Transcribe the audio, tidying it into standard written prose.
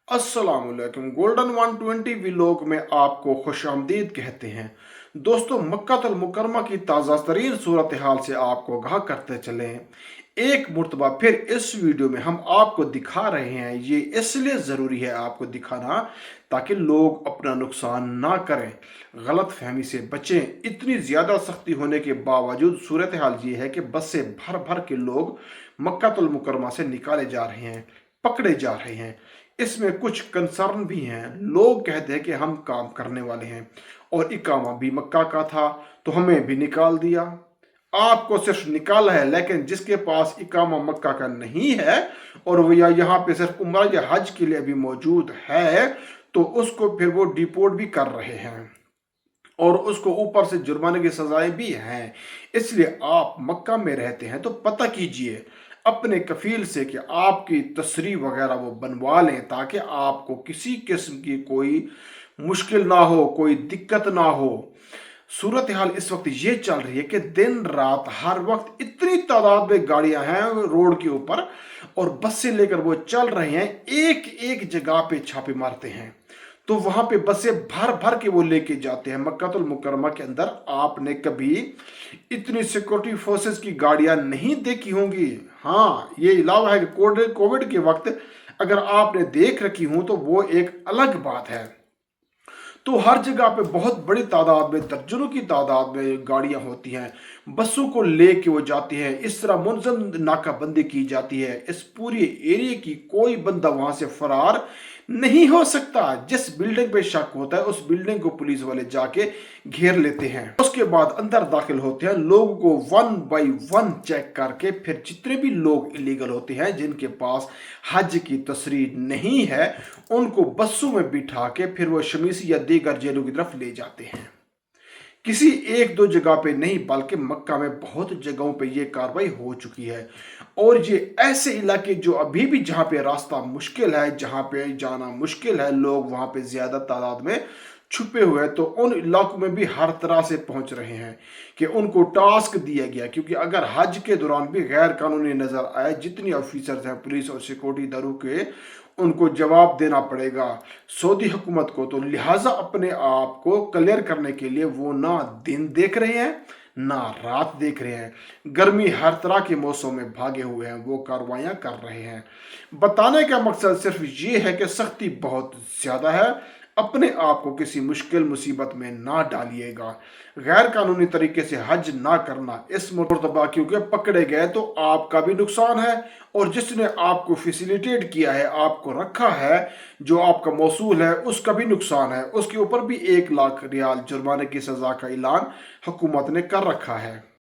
अस्सलामुअलैकुम। Golden 120 vlog में आपको खुशामदीद कहते हैं। दोस्तों, मक्कातुल मुकरमा की ताज़ा तरीन सूरत हाल से आपको आगाह करते चले। एक मरतबा फिर इस वीडियो में हम आपको दिखा रहे हैं, ये इसलिए ज़रूरी है आपको दिखाना ताकि लोग अपना नुकसान ना करें, गलत फहमी से बचें। इतनी ज़्यादा सख्ती होने के बावजूद सूरत हाल ये है कि बस से भर भर के लोग मक्कातुल मुकरमा से निकाले जा रहे हैं, पकड़े जा रहे हैं। इसमें कुछ कंसर्न भी हैं। लोग कहते हैं कि हम काम करने वाले हैं और इकामा भी मक्का का था तो हमें भी निकाल दिया। आपको सिर्फ निकाला है, लेकिन जिसके पास इकामा मक्का का नहीं है और वो या यहाँ पे सिर्फ उम्रा या हज के लिए भी मौजूद है तो उसको फिर वो डिपोर्ट भी कर रहे हैं और उसको ऊपर से जुर्माने की सजाएं भी हैं। इसलिए आप मक्का में रहते हैं तो पता कीजिए अपने कफील से कि आपकी तसरी वगैरह वो बनवा लें ताकि आपको किसी किस्म की कोई मुश्किल ना हो, कोई दिक्कत ना हो। सूरत हाल इस वक्त ये चल रही है कि दिन रात हर वक्त इतनी तादाद में गाड़ियां हैं रोड के ऊपर और बस से लेकर वो चल रहे हैं, एक एक जगह पे छापे मारते हैं तो वहां पे बसें भर भर के वो लेके जाते हैं। मक्कातुल मुकरमा के अंदर आपने कभी इतनी सिक्योरिटी फोर्सेस की गाड़ियां नहीं देखी होंगी। हाँ, ये अलावा है कि कोविड के वक्त अगर आपने देख रखी हूं तो वो एक अलग बात है। तो हर जगह पे बहुत बड़ी तादाद में, दर्जनों की तादाद में गाड़ियां होती हैं, बसों को लेके वो जाती हैं। इस तरह मुनज़्ज़म नाकाबंदी की जाती है। इस पूरी एरिया की कोई बंदा वहां से फरार नहीं हो सकता। जिस बिल्डिंग पे शक होता है उस बिल्डिंग को पुलिस वाले जाके घेर लेते हैं, उसके बाद अंदर दाखिल होते हैं, लोगों को वन बाय वन चेक करके फिर जितने भी लोग इलीगल होते हैं जिनके पास हज की तसरीह नहीं है उनको बसों में बिठा के फिर वो शमीसी या दीगर जेलों की तरफ ले जाते हैं। किसी एक दो जगह पे नहीं बल्कि मक्का में बहुत जगहों पे ये कार्रवाई हो चुकी है। और ये ऐसे इलाके जो अभी भी जहाँ पे रास्ता मुश्किल है, जहाँ पे जाना मुश्किल है, लोग वहाँ पे ज़्यादा तादाद में छुपे हुए हैं, तो उन इलाकों में भी हर तरह से पहुंच रहे हैं कि उनको टास्क दिया गया। क्योंकि अगर हज के दौरान भी गैर कानूनी नज़र आए, जितनी ऑफिसर्स हैं पुलिस और सिक्योरिटी दलों के, उनको जवाब देना पड़ेगा सऊदी हुकूमत को। तो लिहाजा अपने आप को क्लियर करने के लिए वो ना दिन देख रहे हैं ना रात देख रहे हैं, गर्मी हर तरह के मौसम में भागे हुए हैं, वो कार्रवाइयाँ कर रहे हैं। बताने का मकसद सिर्फ ये है कि सख्ती बहुत ज़्यादा है, अपने आप को किसी मुश्किल मुसीबत में ना डालिएगा। गैर कानूनी तरीके से हज ना करना इस मुर्तबा, क्योंकि पकड़े गए तो आपका भी नुकसान है और जिसने आपको फैसिलिटेट किया है, आपको रखा है, जो आपका मौसूल है, उसका भी नुकसान है। उसके ऊपर भी 1 लाख रियाल जुर्माने की सज़ा का ऐलान हुकूमत ने कर रखा है।